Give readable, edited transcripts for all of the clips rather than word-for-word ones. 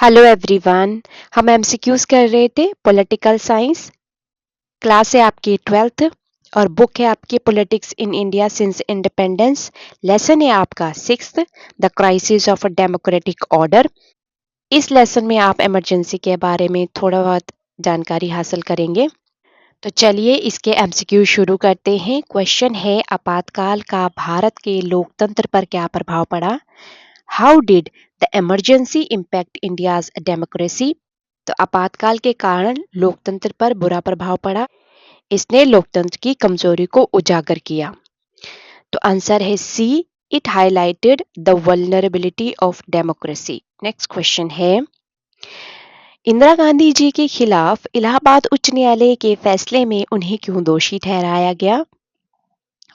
Hello everyone. हम MCQs कर रहे थे पॉलिटिकल साइंस। क्लास है आपकी 12th और बुक है आपकी politics in India since independence. Lesson है आपका 6th, the crisis of a democratic order. इस लेसन में आप इमरजेंसी के बारे में थोड़ा बहुत जानकारी हासिल करेंगे। तो चलिए इसके एमसीक्यू शुरू करते हैं। क्वेश्चन है, आपातकाल का भारत के लोकतंत्र पर क्या प्रभाव पड़ा? How did the emergency impact India's democracy? तो आपातकाल के कारण लोकतंत्र पर बुरा प्रभाव पड़ा। इसने लोकतंत्र की कमजोरी को उजागर किया। तो आंसर है C, it highlighted the vulnerability of democracy. Next question है, इंदिरा गांधी जी के खिलाफ इलाहाबाद उच्च न्यायालय के फैसले में उन्हें क्यों दोषी ठहराया गया?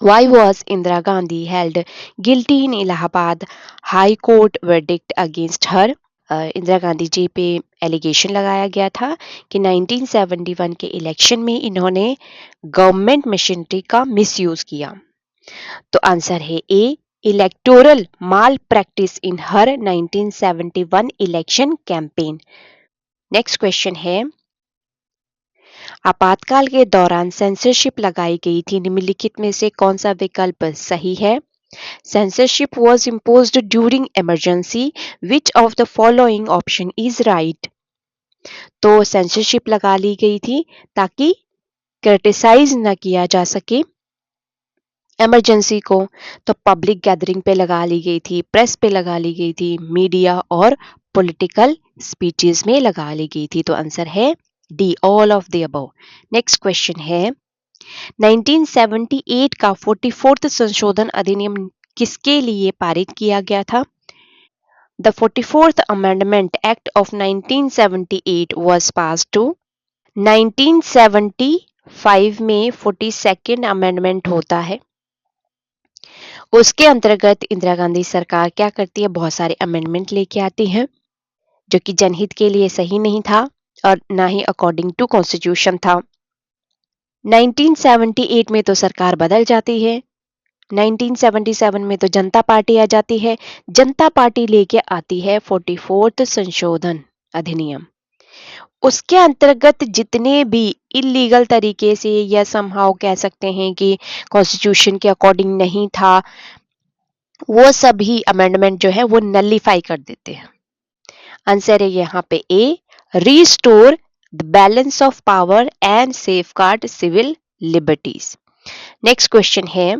Why was Indira Gandhi held guilty in Allahabad High Court verdict against her? Indira Gandhi जी पे एलिगेशन लगाया गया था कि 1971 के इलेक्शन में इन्होंने गवर्नमेंट मशीनरी का मिसयूज किया। तो आंसर है A, electoral malpractice in her 1971 election campaign. Next question है, आपातकाल के दौरान सेंसरशिप लगाई गई थी, निम्नलिखित में से कौन सा विकल्प सही है? Censorship was imposed during emergency. Which of the following option is right? तो सेंसरशिप लगा ली गई थी ताकि क्रिटिसाइज न किया जा सके इमरजेंसी को। तो पब्लिक गैदरिंग पे लगा ली गई थी, प्रेस पे लगा ली गई थी, मीडिया और पॉलिटिकल स्पीचेस में लगा ली गई थी। तो आंसर है D, all of the above. Next question है, 1978 का 44th संशोधन अधिनियम किसके लिए पारित किया गया था? The 44th Amendment Act of 1978 was passed to 1975 में 42nd अमेंडमेंट होता है। उसके अंतर्गत इंदिरा गांधी सरकार क्या करती है? बहुत सारे अमेंडमेंट लेके आती है जो कि जनहित के लिए सही नहीं था और ना ही अकॉर्डिंग टू कॉन्स्टिट्यूशन था। 1978 में तो सरकार बदल जाती है। 1977 में तो जनता पार्टी आ जाती है। जनता पार्टी लेके आती है 44th संशोधन अधिनियम। उसके अंतर्गत जितने भी इलीगल तरीके से या समहाउ कह सकते हैं कि कॉन्स्टिट्यूशन के अकॉर्डिंग नहीं था, वो सभी अमेंडमेंट जो है वो नलीफाई कर देते हैं। आंसर है यहाँ पे A, restore the balance of power and safeguard civil liberties. Next question है,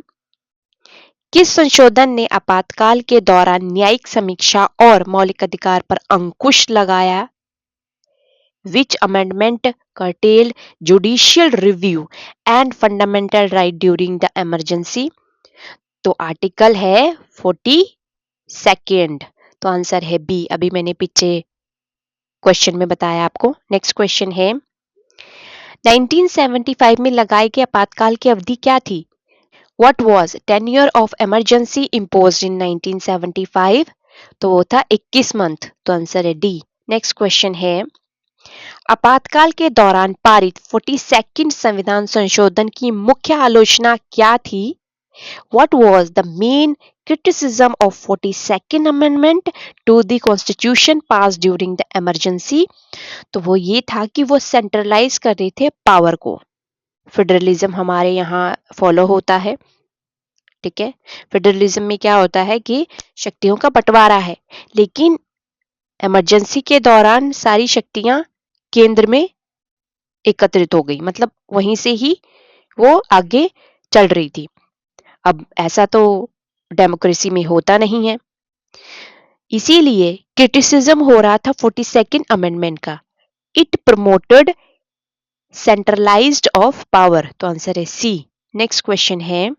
किस संशोधन ने आपातकाल के दौरान न्यायिक समीक्षा और मौलिक अधिकार पर अंकुश लगाया? Which amendment curtailed judicial review and fundamental right during the emergency? तो आर्टिकल है 42nd। तो आंसर है बी, अभी मैंने पीछे क्वेश्चन में बताया आपको। नेक्स्ट क्वेश्चन है, 1975 में लगाई गई आपातकाल की अवधि क्या थी? What was tenure of emergency imposed in 1975? तो वो था 21 मंथ। तो आंसर है डी। नेक्स्ट क्वेश्चन है, आपातकाल के दौरान पारित 42nd संविधान संशोधन की मुख्य आलोचना क्या थी? What was the main criticism of 42nd amendment to the constitution passed during the emergency? तो वो ये था कि वो सेंट्रलाइज कर रहे थे पावर को। फेडरलिज्म हमारे यहाँ फॉलो होता है, ठीक है। फेडरलिज्म में क्या होता है कि शक्तियों का बंटवारा है, लेकिन इमरजेंसी के दौरान सारी शक्तियां केंद्र में एकत्रित हो गई, मतलब वहीं से ही वो आगे चल रही थी। अब ऐसा तो डेमोक्रेसी में होता नहीं है, इसीलिए क्रिटिसिज्म हो रहा था 42nd अमेंडमेंट का। It promoted centralised of power. तो आंसर है सी। नेक्स्ट क्वेश्चन है,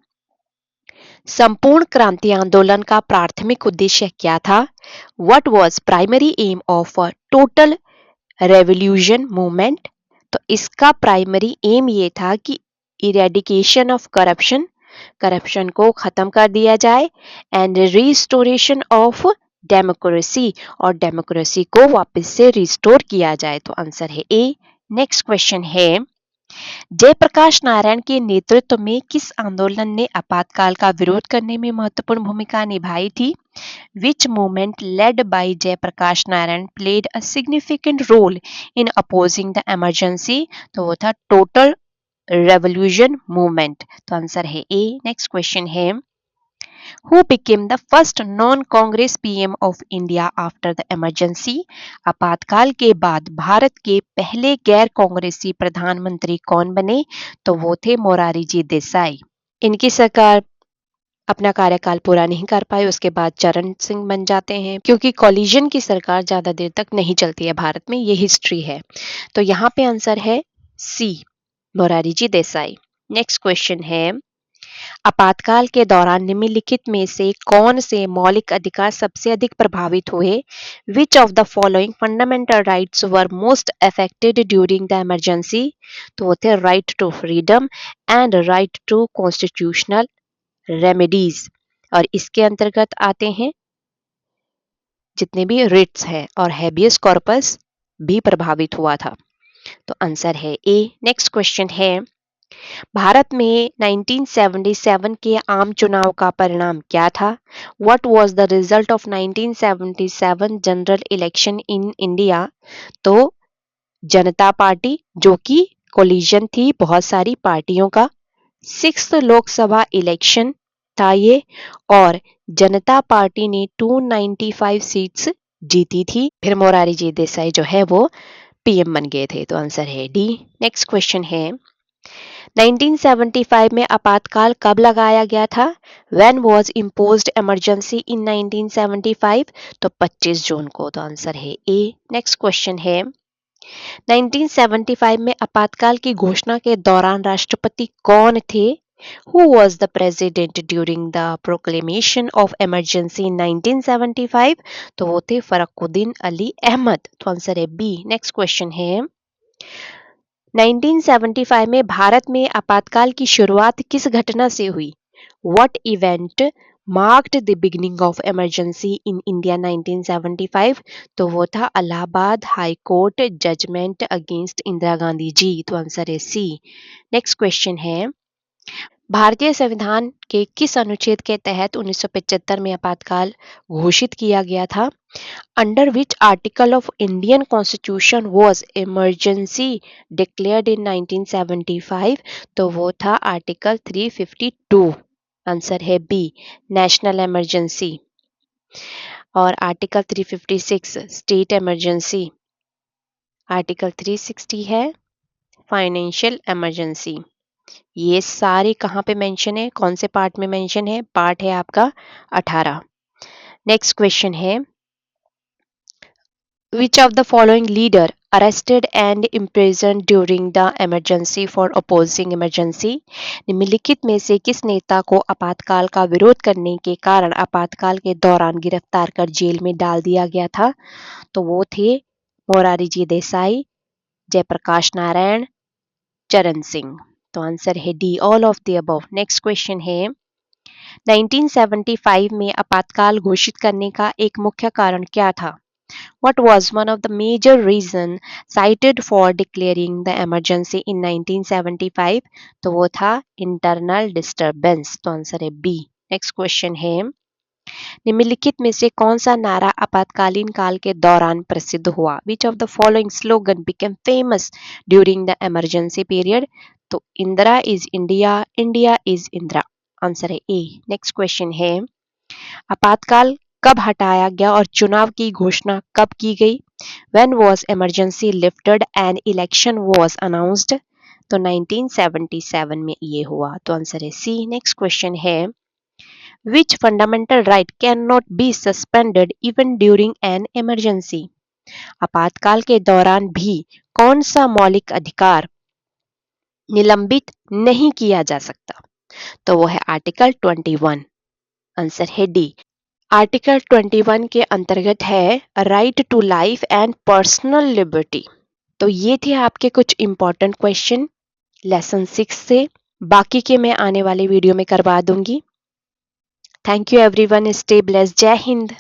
संपूर्ण क्रांति आंदोलन का प्राथमिक उद्देश्य क्या था? What was primary aim of a total revolution movement? तो इसका प्राइमरी एम ये था कि इरेडिकेशन ऑफ करप्शन, करप्शन को खत्म कर दिया जाए, एंड रिस्टोरेशन ऑफ डेमोक्रेसी, और डेमोक्रेसी को वापस से रिस्टोर किया जाए। तो आंसर है ए। नेक्स्ट क्वेश्चन है, जयप्रकाश नारायण के नेतृत्व में किस आंदोलन ने आपातकाल का विरोध करने में महत्वपूर्ण भूमिका निभाई थी? Which movement led by Jayaprakash Narayan played a significant role in opposing the emergency? तो वो था टोटल रेवोल्यूशन मूवमेंट। तो आंसर है ए। नेक्स्ट क्वेश्चन है, Who became the first non-Congress PM of India after the emergency? आपातकाल के बाद भारत के पहले गैर कांग्रेसी प्रधानमंत्री कौन बने? तो वो थे मोरारी जी देसाई। इनकी सरकार अपना कार्यकाल पूरा नहीं कर पाए, उसके बाद चरण सिंह बन जाते हैं, क्योंकि कॉलिजन की सरकार ज्यादा देर तक नहीं चलती है भारत में, ये हिस्ट्री है। तो यहाँ पे आंसर है सी, मोरारी जी देसाई। नेक्स्ट क्वेश्चन है, आपातकाल के दौरान निम्नलिखित में से कौन से मौलिक अधिकार सबसे अधिक प्रभावित हुए? Which of the following fundamental rights were most affected during the emergency? तो वो थे right to freedom and right to constitutional remedies. और इसके अंतर्गत आते हैं जितने भी रिट्स हैं, और हैबियस कॉर्पस भी प्रभावित हुआ था। तो आंसर है ए। नेक्स्ट क्वेश्चन है, भारत में 1977 के आम चुनाव का परिणाम क्या था? What was the result of 1977 general election in India? तो जनता पार्टी, जो कि कोलिजन थी बहुत सारी पार्टियों का, 6th लोकसभा इलेक्शन था ये, और जनता पार्टी ने 295 सीट्स जीती थी। फिर मोरारी जी देसाई जो है वो पीएम बन गए थे। तो आंसर है डी। नेक्स्ट क्वेश्चन है, 1975 में आपातकाल कब लगाया गया था? When was imposed emergency in 1975? तो 25 जून को। तो आंसर है ए। नेक्स्ट क्वेश्चन है, 1975 में आपातकाल की घोषणा के दौरान राष्ट्रपति कौन थे? Who was the president during the proclamation of emergency in 1975? तो वो थे फरुखुद्दीन अली अहमद। तो आंसर है बी। नेक्स्ट क्वेश्चन है, 1975 में भारत में आपातकाल की शुरुआत किस घटना से हुई? What event marked the beginning of emergency in India 1975? तो वो था Allahabad high court judgment against Indira Gandhi ji. तो आंसर है सी। नेक्स्ट क्वेश्चन है, भारतीय संविधान के किस अनुच्छेद के तहत 1975 में आपातकाल घोषित किया गया था? Under which article of Indian constitution was emergency declared इन 1975? तो वो था आर्टिकल 352। आंसर है बी, नेशनल इमरजेंसी। और आर्टिकल 356 स्टेट इमरजेंसी, आर्टिकल 360 है फाइनेंशियल इमरजेंसी। ये सारे कहाँ पे मेंशन है, कौन से पार्ट में मेंशन है? पार्ट है आपका 18। नेक्स्ट क्वेश्चन है, Which of the following leader arrested and imprisoned during the emergency for opposing emergency? निम्नलिखित में से किस नेता को आपातकाल का विरोध करने के कारण आपातकाल के दौरान गिरफ्तार कर जेल में डाल दिया गया था? तो वो थे मोरारी जी देसाई, जयप्रकाश नारायण, चरण सिंह। तो आंसर है D, all of the above. Next question है, 1975 में आपातकाल घोषित करने का एक मुख्य कारण क्या था? What was one of the major reasons cited for declaring the emergency in 1975? तो वो था internal disturbance। तो आंसर है बी। नेक्स्ट क्वेश्चन है, निम्नलिखित में से कौन सा नारा आपातकालीन काल के दौरान प्रसिद्ध हुआ? Which of the following slogan became famous during the emergency period? तो Indira is India, India is Indira. Answer है ए। नेक्स्ट क्वेश्चन है, आपातकाल कब हटाया गया और चुनाव की घोषणा कब की गई? When was emergency lifted and election was announced? तो 1977 में ये हुआ। तो आंसर है सी। नेक्स्ट क्वेश्चन है, Which fundamental right cannot be suspended even during an emergency? आपातकाल के दौरान भी कौन सा मौलिक अधिकार निलंबित नहीं किया जा सकता? तो वो है आर्टिकल 21। आंसर है डी। आर्टिकल 21 के अंतर्गत है right to life and personal liberty. तो ये थे आपके कुछ इंपॉर्टेंट क्वेश्चन लेसन 6 से। बाकी के मैं आने वाले वीडियो में करवा दूंगी। Thank you everyone, stay blessed, जय हिंद।